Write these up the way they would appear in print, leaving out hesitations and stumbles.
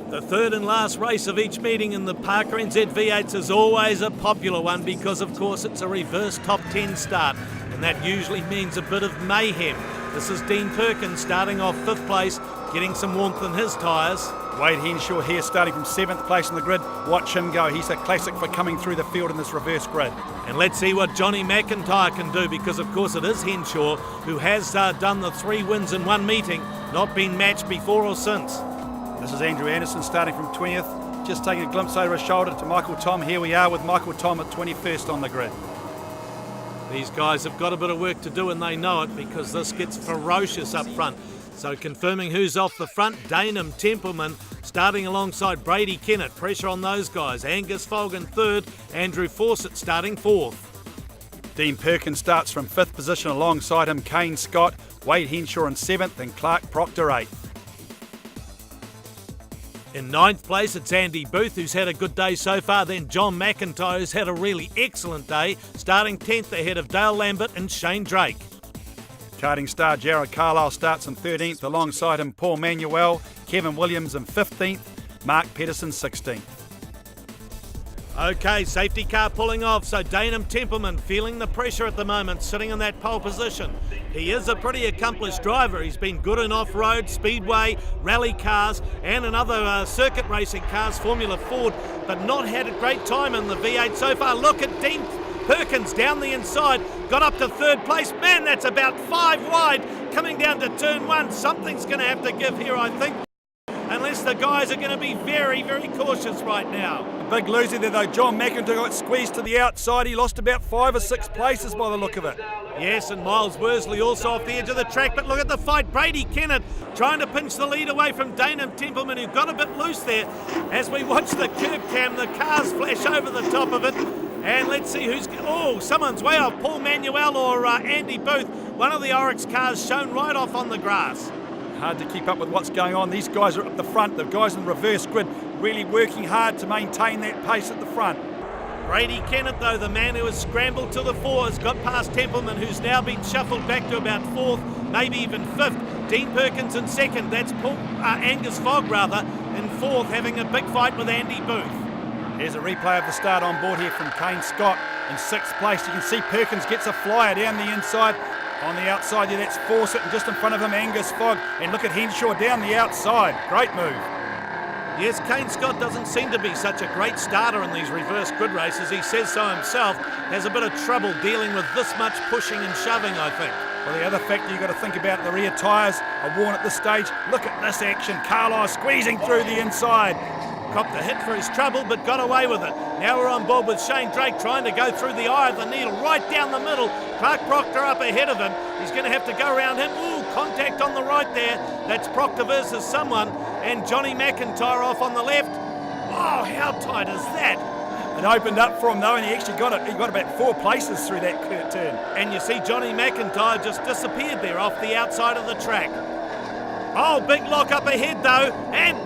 The third and last race of each meeting in the Parker NZ V8s is always a popular one because, of course, it's a reverse top 10 start, and that usually means a bit of mayhem. This is Dean Perkins starting off 5th place, getting some warmth in his tyres. Wade Henshaw here starting from 7th place on the grid. Watch him go. He's a classic for coming through the field in this reverse grid. And let's see what Johnny McIntyre can do, because of course it is Henshaw who has done the 3 wins in one meeting, not been matched before or since. This is Andrew Anderson starting from 20th, just taking a glimpse over his shoulder to Michael Tom. Here we are with Michael Tom at 21st on the grid. These guys have got a bit of work to do and they know it, because this gets ferocious up front. So confirming who's off the front, Dainham Templeman starting alongside Brady Kennett. Pressure on those guys. Angus Fogg in 3rd, Andrew Fawcett starting 4th. Dean Perkins starts from 5th position alongside him, Kane Scott, Wade Henshaw in 7th and Clark Proctor 8th. In 9th place, it's Andy Booth, who's had a good day so far. Then John McIntyre, who's had a really excellent day, starting 10th ahead of Dale Lambert and Shane Drake. Karting star Jared Carlisle starts in 13th, alongside him Paul Manuel, Kevin Williams in 15th, Mark Pedersen 16th. Okay, safety car pulling off, so Dainham Templeman feeling the pressure at the moment, sitting in that pole position. He is a pretty accomplished driver. He's been good in off-road, speedway, rally cars and in other circuit racing cars, Formula Ford, but not had a great time in the V8 so far. Look at Dean Perkins down the inside, got up to 3rd place. Man, that's about 5 wide coming down to turn 1. Something's going to have to give here, I think, unless the guys are going to be very, very cautious right now. Big loser there though. John McIntyre got squeezed to the outside. He lost about 5 or 6 places by the look of it. Yes, and Miles Worsley also off the edge of the track, but look at the fight. Brady Kennett trying to pinch the lead away from Dainham Templeman, who got a bit loose there. As we watch the curb cam, the cars flash over the top of it. And let's see who's... Oh, someone's way off. Paul Manuel or Andy Booth. One of the Oryx cars shown right off on the grass. Hard to keep up with what's going on. These guys are up the front. The guys in the reverse grid really working hard to maintain that pace at the front. Brady Kennett, though, the man who has scrambled to the 4s, got past Templeman, who's now been shuffled back to about 4th, maybe even 5th. Dean Perkins in 2nd. That's Angus Fogg, rather, in 4th, having a big fight with Andy Booth. Here's a replay of the start on board here from Kane Scott in 6th place. You can see Perkins gets a flyer down the inside. On the outside there, that's Fawcett, and just in front of him, Angus Fogg. And look at Henshaw down the outside. Great move. Yes, Kane Scott doesn't seem to be such a great starter in these reverse grid races. He says so himself. Has a bit of trouble dealing with this much pushing and shoving, I think. Well, the other factor you've got to think about, the rear tyres are worn at this stage. Look at this action. Carlisle squeezing through the inside. Copped a hit for his trouble, but got away with it. Now we're on board with Shane Drake trying to go through the eye of the needle, right down the middle. Clark Proctor up ahead of him. He's going to have to go around him. Ooh, contact on the right there. That's Proctor versus someone. And Johnny McIntyre off on the left. Oh, how tight is that? It opened up for him though, and he actually got it. He got about 4 places through that turn. And you see Johnny McIntyre just disappeared there off the outside of the track. Oh, big lock up ahead though. And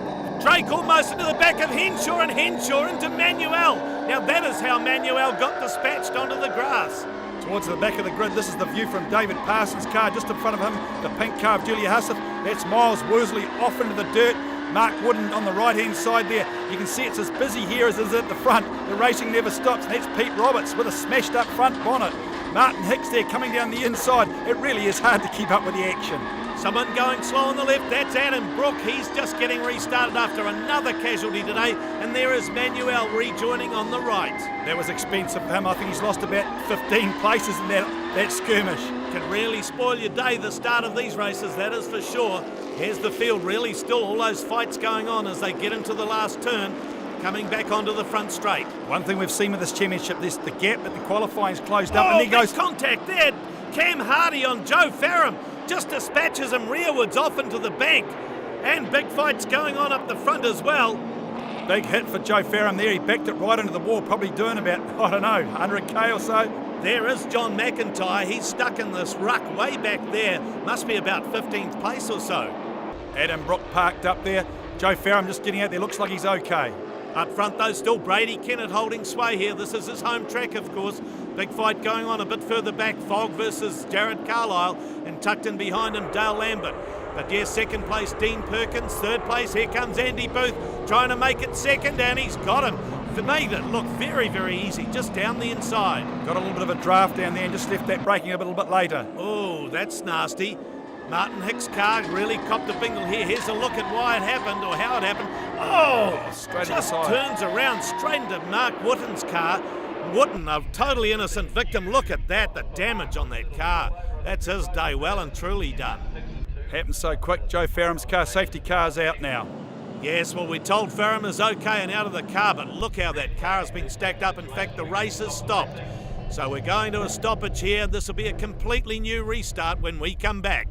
Drake almost into the back of Henshaw, and Henshaw into Manuel. Now that is how Manuel got dispatched onto the grass. Towards the back of the grid, this is the view from David Parsons' car. Just in front of him, the pink car of Julia Husseth. That's Miles Worsley off into the dirt. Mark Wooden on the right-hand side there. You can see it's as busy here as it is at the front. The racing never stops. That's Pete Roberts with a smashed up front bonnet. Martin Hicks there coming down the inside. It really is hard to keep up with the action. Someone going slow on the left, that's Adam Brook. He's just getting restarted after another casualty today. And there is Manuel rejoining on the right. That was expensive for him. I think he's lost about 15 places in that skirmish. Can really spoil your day, the start of these races, that is for sure. Here's the field, really still all those fights going on as they get into the last turn, coming back onto the front straight. One thing we've seen with this championship, the gap at the qualifying's closed up. And there goes contact there. Cam Hardy on Joe Farram. Just dispatches him rearwards off into the bank. And big fights going on up the front as well. Big hit for Joe Farram there. He backed it right into the wall, probably doing about, I don't know, 100k or so. There is John McIntyre. He's stuck in this ruck way back there. Must be about 15th place or so. Adam Brook parked up there. Joe Farram just getting out there. Looks like he's okay. Up front though, still Brady Kennett holding sway here. This is his home track, of course. Big fight going on a bit further back. Fogg versus Jared Carlisle, and tucked in behind him, Dale Lambert. But yes, second place Dean Perkins, third place here comes Andy Booth trying to make it second, and he's got him. Made it look very, very easy, just down the inside. Got a little bit of a draft down there and just left that braking a little bit later. Oh, that's nasty. Martin Hicks' car really copped a bingle here. Here's a look at why it happened, or how it happened. Oh, straight just inside. Turns around straight into Mark Wotton's car. Wotton, a totally innocent victim. Look at that, the damage on that car. That's his day, well and truly done. Happened so quick. Joe Farham's car, safety car's out now. Yes, well, we told Farham is okay and out of the car, but look how that car has been stacked up. In fact, the race has stopped. So we're going to a stoppage here. This will be a completely new restart when we come back.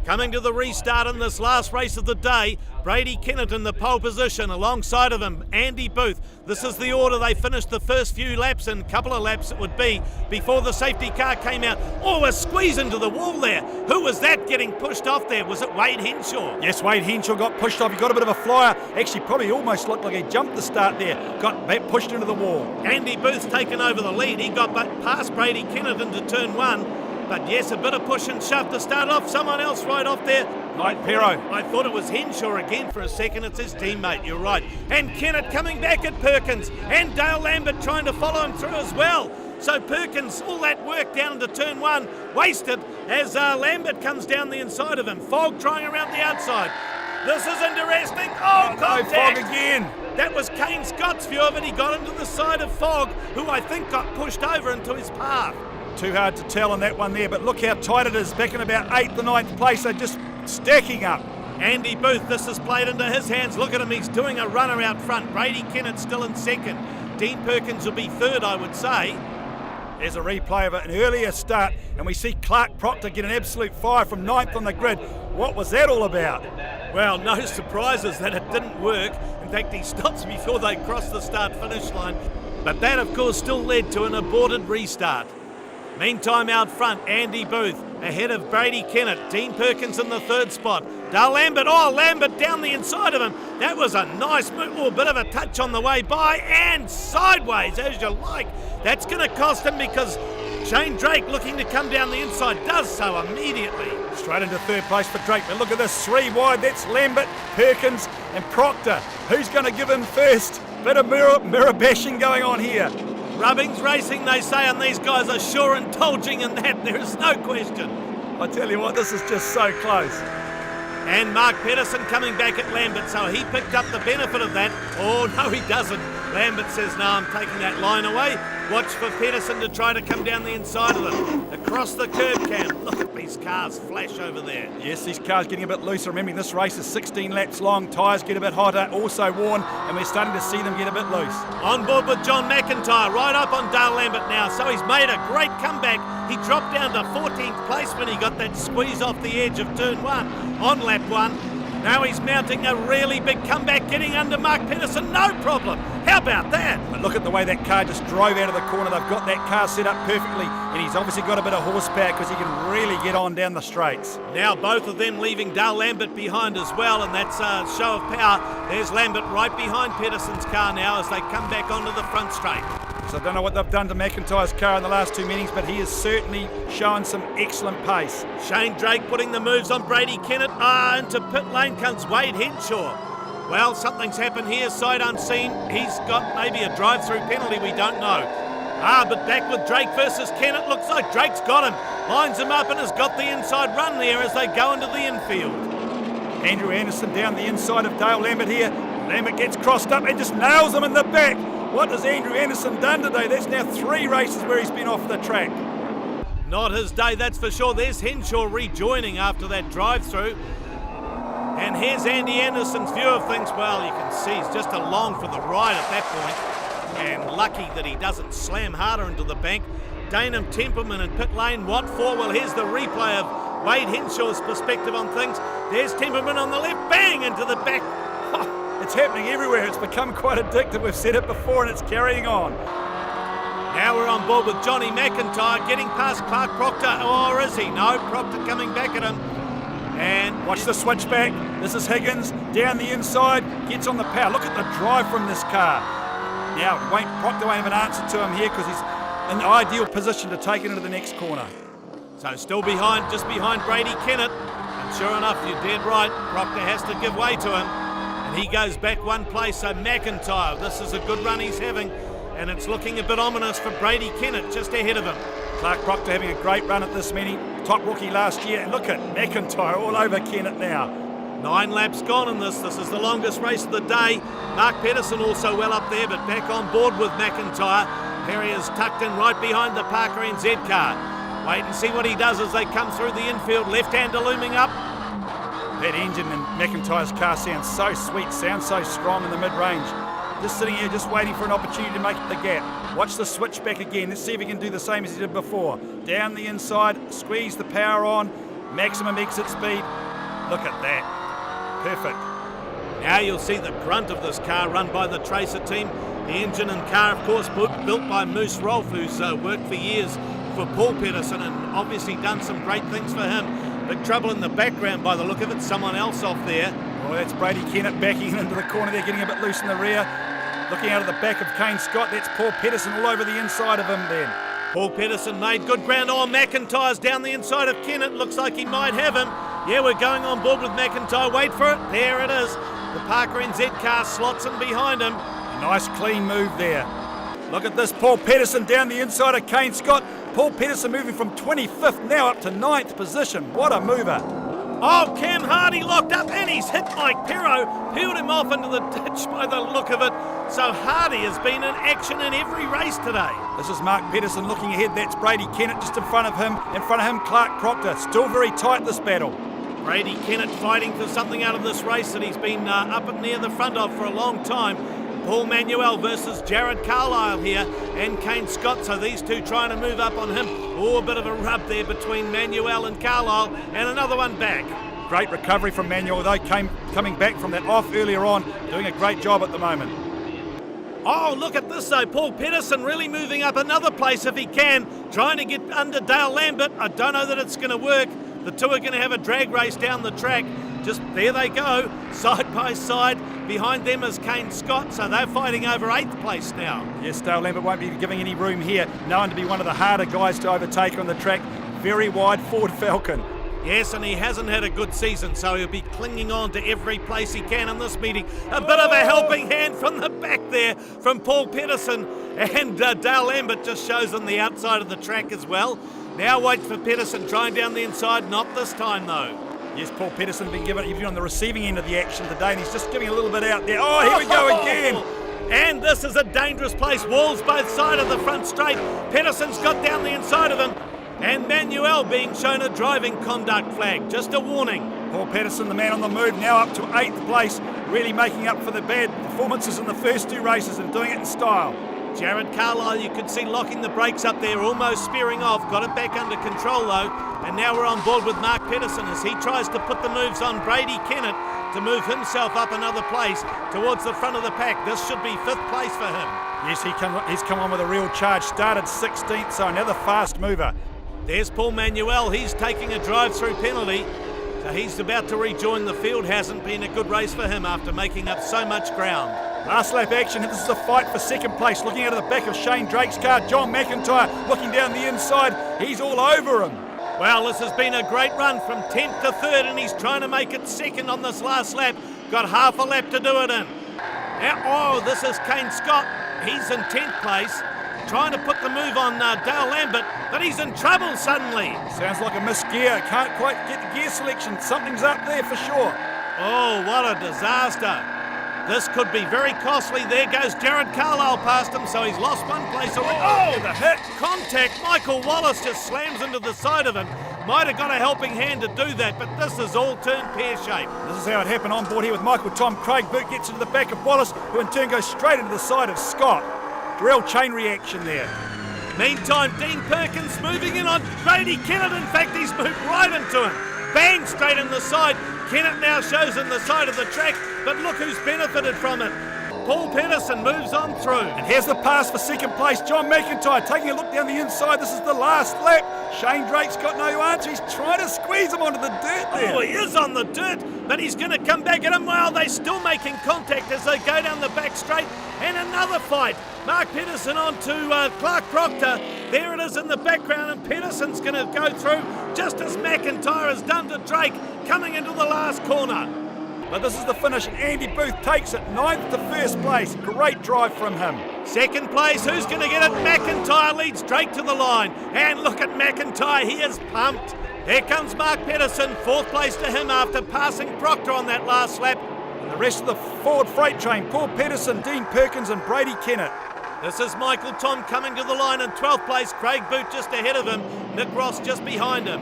Coming to the restart in this last race of the day, Brady Kennett in the pole position. Alongside of him, Andy Booth. This is the order they finished the first few laps, and couple of laps it would be, before the safety car came out. Oh, a squeeze into the wall there. Who was that getting pushed off there? Was it Wade Henshaw? Yes, Wade Henshaw got pushed off. He got a bit of a flyer. Actually, probably almost looked like he jumped the start there. Got pushed into the wall. Andy Booth's taken over the lead. He got past Brady Kennett into turn one. But yes, a bit of push and shove to start off. Someone else right off there. Knight Pero. I thought it was Henshaw again for a second. It's his teammate, you're right. And Kennett coming back at Perkins. And Dale Lambert trying to follow him through as well. So Perkins, all that work down into turn one, wasted as Lambert comes down the inside of him. Fogg trying around the outside. This is interesting. Oh, contact. No, Fogg again. That was Kane Scott's view of it. He got into the side of Fogg, who I think got pushed over into his path. Too hard to tell on that one there, but look how tight it is. Back in about 8th or 9th place, they're just stacking up. Andy Booth, this is played into his hands. Look at him, he's doing a runner out front. Brady Kennett still in second. Dean Perkins will be third, I would say. There's a replay of an earlier start, and we see Clark Proctor get an absolute fire from 9th on the grid. What was that all about? Well, no surprises that it didn't work. In fact, he stops before they cross the start-finish line. But that, of course, still led to an aborted restart. Meantime, out front, Andy Booth ahead of Brady Kennett. Dean Perkins in the third spot. Dale Lambert, Lambert down the inside of him. That was a nice move, a bit of a touch on the way by, and sideways, as you like. That's going to cost him because Shane Drake, looking to come down the inside, does so immediately. Straight into third place for Drake, but look at this, 3 wide. That's Lambert, Perkins and Proctor. Who's going to give in first? Bit of mirror bashing going on here. Rubbing's racing, they say, and these guys are sure indulging in that. There is no question. I tell you what, this is just so close. And Mark Pedersen coming back at Lambert, so he picked up the benefit of that. Oh, no, he doesn't. Lambert says, no, I'm taking that line away. Watch for Pedersen to try to come down the inside of it. Across the curb cam. Look at these cars flash over there. Yes, these cars getting a bit looser. Remembering this race is 16 laps long. Tyres get a bit hotter, also worn, and we're starting to see them get a bit loose. On board with John McIntyre, right up on Dale Lambert now. So he's made a great comeback. He dropped down to 14th place when he got that squeeze off the edge of turn one on lap one. Now he's mounting a really big comeback, getting under Mark Pedersen, no problem. How about that? But look at the way that car just drove out of the corner. They've got that car set up perfectly, and he's obviously got a bit of horsepower because he can really get on down the straights. Now both of them leaving Dale Lambert behind as well, and that's a show of power. There's Lambert right behind Pedersen's car now as they come back onto the front straight. So I don't know what they've done to McIntyre's car in the last 2 meetings, but he is certainly showing some excellent pace. Shane Drake putting the moves on Brady Kennett. Into pit lane comes Wade Henshaw. Well, something's happened here, sight unseen. He's got maybe a drive-through penalty, we don't know. But back with Drake versus Kennett. Looks like Drake's got him. Lines him up and has got the inside run there as they go into the infield. Andrew Anderson down the inside of Dale Lambert here. Lambert gets crossed up and just nails him in the back. What has Andrew Anderson done today? That's now 3 races where he's been off the track. Not his day, that's for sure. There's Henshaw rejoining after that drive-through. And here's Andy Anderson's view of things. Well, you can see he's just along for the ride at that point. And lucky that he doesn't slam harder into the bank. Dainham Templeman in pit lane. What for? Well, here's the replay of Wade Henshaw's perspective on things. There's Templeman on the left. Bang! Into the back. It's happening everywhere. It's become quite addictive. We've said it before and it's carrying on. Now we're on board with Johnny McIntyre getting past Clark Proctor. Or is he? No, Proctor coming back at him. And watch the switchback. This is Higgins down the inside, gets on the power. Look at the drive from this car. Now, Proctor won't have an answer to him here because he's in the ideal position to take it into the next corner. So still behind, just behind Brady Kennett. And sure enough, you're dead right. Proctor has to give way to him. And he goes back one place. So McIntyre, this is a good run he's having. And it's looking a bit ominous for Brady Kennett just ahead of him. Clark Proctor having a great run at this meeting. Top rookie last year. And look at McIntyre all over Kennett now. 9 laps gone in this. This is the longest race of the day. Mark Pedersen also well up there, but back on board with McIntyre. Here he is tucked in right behind the Parker NZ car. Wait and see what he does as they come through the infield. Left-hander looming up. That engine in McIntyre's car sounds so sweet, sounds so strong in the mid-range. Just sitting here, just waiting for an opportunity to make the gap. Watch the switchback again. Let's see if he can do the same as he did before. Down the inside, squeeze the power on, maximum exit speed. Look at that. Perfect. Now you'll see the grunt of this car run by the Tracer team. The engine and car, of course, built by Moose Rolfe, who's worked for years for Paul Pedersen and obviously done some great things for him. Big trouble in the background by the look of it, someone else off there. Well, that's Brady Kennett backing into the corner there, getting a bit loose in the rear. Looking out of the back of Kane Scott, that's Paul Pedersen all over the inside of him then. Paul Pedersen made good ground. Oh, McIntyre's down the inside of Kennett. Looks like he might have him. Yeah, we're going on board with McIntyre. Wait for it. There it is. The Parker NZ car slots in behind him. A nice clean move there. Look at this, Paul Pedersen down the inside of Kane Scott. Paul Pedersen moving from 25th now up to 9th position. What a mover. Oh, Cam Hardy locked up and he's hit Mike Pero, peeled him off into the ditch by the look of it. So Hardy has been in action in every race today. This is Mark Pedersen looking ahead. That's Brady Kennett just in front of him. In front of him, Clark Proctor. Still very tight, this battle. Brady Kennett fighting for something out of this race that he's been up and near the front of for a long time. Paul Manuel versus Jared Carlisle here and Kane Scott. So these two trying to move up on him. Oh, a bit of a rub there between Manuel and Carlisle, and another one back. Great recovery from Manuel, though, coming back from that off earlier on, doing a great job at the moment. Oh, look at this though. Paul Pedersen really moving up another place if he can, trying to get under Dale Lambert. I don't know that it's going to work. The two are going to have a drag race down the track. Just there they go, side by side. Behind them is Kane Scott, so they're fighting over 8th place now. Yes, Dale Lambert won't be giving any room here. Known to be one of the harder guys to overtake on the track. Very wide Ford Falcon. Yes, and he hasn't had a good season, so he'll be clinging on to every place he can in this meeting. A bit of a helping hand from the back there from Paul Pedersen, and Dale Lambert just shows on the outside of the track as well. Now wait for Pedersen, trying down the inside, not this time though. Yes, Paul Pedersen been on the receiving end of the action today, and he's just giving a little bit out there. Oh, here we go again. And this is a dangerous place. Walls both sides of the front straight. Pedersen's got down the inside of him. And Manuel being shown a driving conduct flag. Just a warning. Paul Pedersen, the man on the move, now up to 8th place, really making up for the bad performances in the first 2 races and doing it in style. Jared Carlisle, you could see locking the brakes up there, almost spearing off. Got it back under control though. And now we're on board with Mark Pedersen as he tries to put the moves on Brady Kennett to move himself up another place towards the front of the pack. This should be 5th place for him. Yes, he's come on with a real charge. Started 16th, so another fast mover. There's Paul Manuel. He's taking a drive-through penalty. So he's about to rejoin the field. Hasn't been a good race for him after making up so much ground. Last lap action. This is a fight for 2nd place. Looking out of the back of Shane Drake's car. John McIntyre looking down the inside. He's all over him. Well, this has been a great run from 10th to 3rd, and he's trying to make it 2nd on this last lap. Got half a lap to do it in. Now, oh, this is Kane Scott. He's in 10th place, trying to put the move on Dale Lambert, but he's in trouble suddenly. Sounds like a missed gear. Can't quite get the gear selection. Something's up there for sure. Oh, what a disaster. This could be very costly. There goes Jared Carlisle past him, so he's lost one place already. Oh, the hit! Contact. Michael Wallace just slams into the side of him. Might have got a helping hand to do that, but this has all turned pear-shaped. This is how it happened on board here with Michael Tom. Craig Boot gets into the back of Wallace, who in turn goes straight into the side of Scott. Real chain reaction there. Meantime, Dean Perkins moving in on Brady Kennett. In fact, he's moved right into him. Bang, straight in the side. Kennett now shows in the side of the track, but look who's benefited from it. Paul Pedersen moves on through. And here's the pass for second place. John McIntyre taking a look down the inside. This is the last lap. Shane Drake's got no answer. He's trying to squeeze him onto the dirt there. Oh, he is on the dirt, but he's going to come back at him. Well, they're still making contact as they go down the back straight. And another fight. Mark Pedersen on to Clark Proctor. There it is in the background, and Pedersen's going to go through just as McIntyre has done to Drake, coming into the last corner. But this is the finish, and Andy Booth takes it 9th to first place. Great drive from him. Second place, who's going to get it? McIntyre leads Drake to the line. And look at McIntyre, he is pumped. Here comes Mark Pedersen, 4th place to him after passing Proctor on that last lap. And the rest of the Ford freight train, Paul Pedersen, Dean Perkins and Brady Kennett. This is Michael Tom coming to the line in 12th place, Craig Boot just ahead of him, Nick Ross just behind him.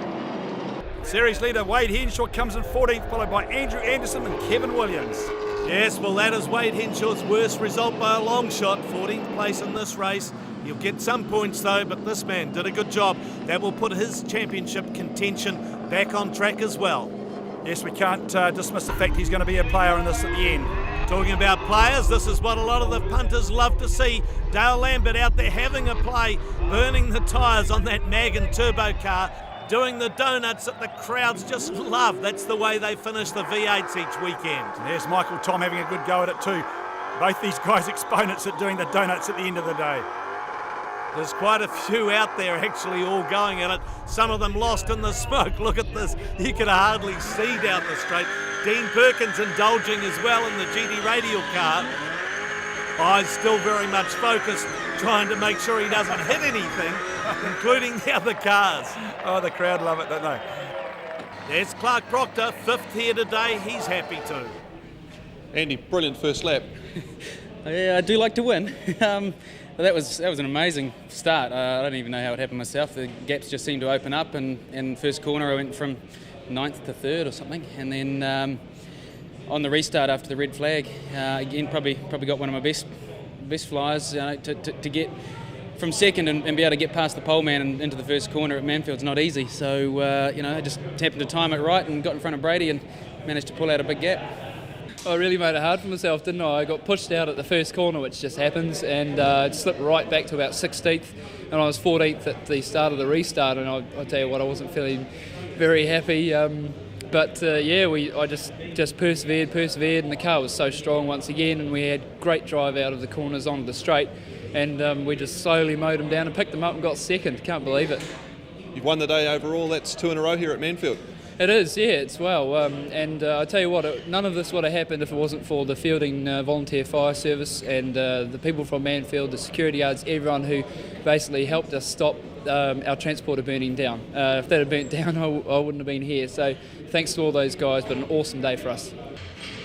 Series leader Wade Henshaw comes in 14th, followed by Andrew Anderson and Kevin Williams. Yes, well, that is Wade Henshaw's worst result by a long shot, 14th place in this race. He'll get some points though, but this man did a good job. That will put his championship contention back on track as well. Yes, we can't dismiss the fact he's going to be a player in this at the end. Talking about players, this is what a lot of the punters love to see. Dale Lambert out there having a play, burning the tyres on that Magan turbo car, doing the donuts that the crowds just love. That's the way they finish the V8s each weekend. And there's Michael Tom having a good go at it too. Both these guys exponents at doing the donuts at the end of the day. There's quite a few out there actually all going at it. Some of them lost in the smoke. Look at this. You can hardly see down the straight. Dean Perkins indulging as well in the GD radial car. Eyes still very much focused, trying to make sure he doesn't hit anything, including the other cars. Oh, the crowd love it, don't they? There's Clark Proctor, 5th here today. He's happy too. Andy, brilliant first lap. Yeah, I do like to win. That was an amazing start. I don't even know how it happened myself. The gaps just seemed to open up, and in first corner I went from 9th to 3rd or something, and then on the restart after the red flag, again probably got one of my best flyers to get from second and be able to get past the pole man and into the first corner at Manfield's not easy. So I just happened to time it right and got in front of Brady and managed to pull out a big gap. I really made it hard for myself, didn't I? I got pushed out at the first corner, which just happens, and it slipped right back to about 16th, and I was 14th at the start of the restart, and I'll tell you what, I wasn't feeling very happy. I just persevered, and the car was so strong once again, and we had great drive out of the corners onto the straight, and we just slowly mowed them down and picked them up and got second. Can't believe it. You've won the day overall. That's 2 in a row here at Manfeild. It is, yeah, it's well. I tell you what, none of this would have happened if it wasn't for the Fielding Volunteer Fire Service and the people from Manfeild, the security guards, everyone who basically helped us stop our transporter burning down. If that had burnt down, I wouldn't have been here. So thanks to all those guys, but an awesome day for us.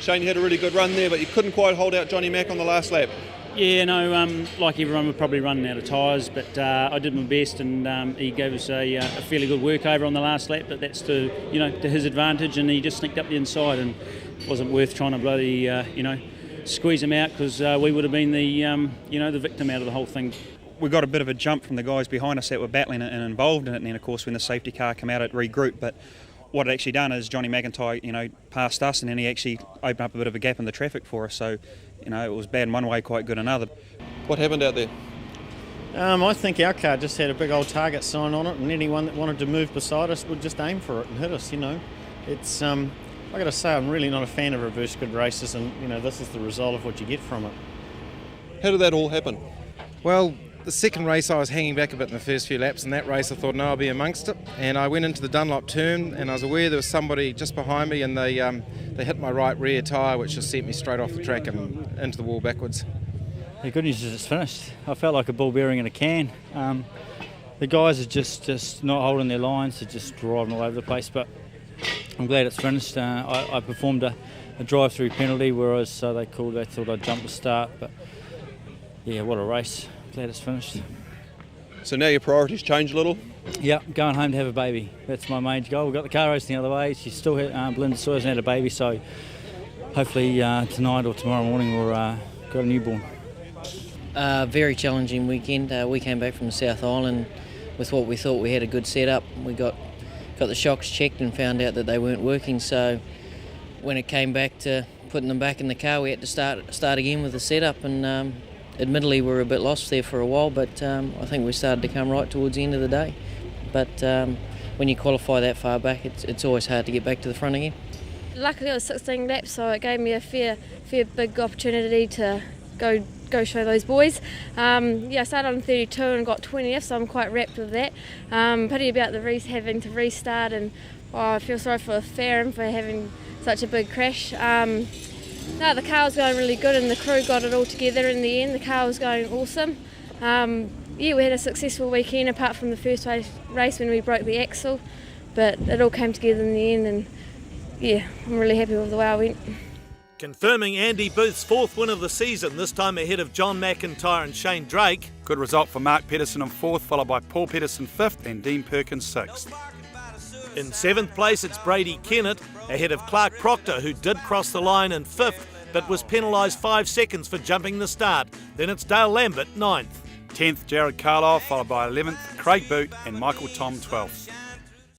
Shane, you had a really good run there, but you couldn't quite hold out Johnny Mack on the last lap. Yeah, no, like everyone, we're probably running out of tyres, but I did my best, and he gave us a fairly good workover on the last lap. But that's to his advantage, and he just sneaked up the inside, and it wasn't worth trying to bloody squeeze him out, because we would have been the victim out of the whole thing. We got a bit of a jump from the guys behind us that were battling it and involved in it, and then of course when the safety car came out, it regrouped. But what it actually done is Johnny McIntyre, passed us, and then he actually opened up a bit of a gap in the traffic for us. So, it was bad in one way, quite good in another. What happened out there? I think our car just had a big old target sign on it, and anyone that wanted to move beside us would just aim for it and hit us. It's I got to say, I'm really not a fan of reverse grid races, and this is the result of what you get from it. How did that all happen? Well, the second race I was hanging back a bit in the first few laps, and that race I thought, no, I'll be amongst it. And I went into the Dunlop turn, and I was aware there was somebody just behind me, and they hit my right rear tyre, which just sent me straight off the track and into the wall backwards. The good news is it's finished. I felt like a ball bearing in a can. The guys are just not holding their lines, they're just driving all over the place, but I'm glad it's finished. I performed a drive-through penalty, whereas they thought I'd jump the start, but yeah, what a race. Glad it's finished. So now your priorities change a little? Yeah, going home to have a baby. That's my main goal. We've got the car racing the other way. She's still Belinda Sawyer's had a baby, so hopefully tonight or tomorrow morning we'll got a newborn. Very challenging weekend. We came back from the South Island with what we thought we had a good setup. We got the shocks checked and found out that they weren't working, so when it came back to putting them back in the car, we had to start again with the setup, and admittedly we were a bit lost there for a while, but I think we started to come right towards the end of the day. But when you qualify that far back, it's always hard to get back to the front again. Luckily it was 16 laps, so it gave me a fair big opportunity to go show those boys. I started on 32 and got 20th, so I'm quite wrapped with that. Pity about the having to restart, and I feel sorry for Farron for having such a big crash. No, the car was going really good and the crew got it all together in the end. The car was going awesome. We had a successful weekend apart from the first race when we broke the axle, but it all came together in the end, and I'm really happy with the way I went. Confirming Andy Booth's 4th win of the season, this time ahead of John McIntyre and Shane Drake. Good result for Mark Pedersen in 4th, followed by Paul Pedersen 5th and Dean Perkins 6th. In 7th place, it's Brady Kennett, ahead of Clark Proctor, who did cross the line in 5th, but was penalised 5 seconds for jumping the start. Then it's Dale Lambert, 9th. 10th, Jared Carlisle, followed by 11th, Craig Boot and Michael Tom 12th.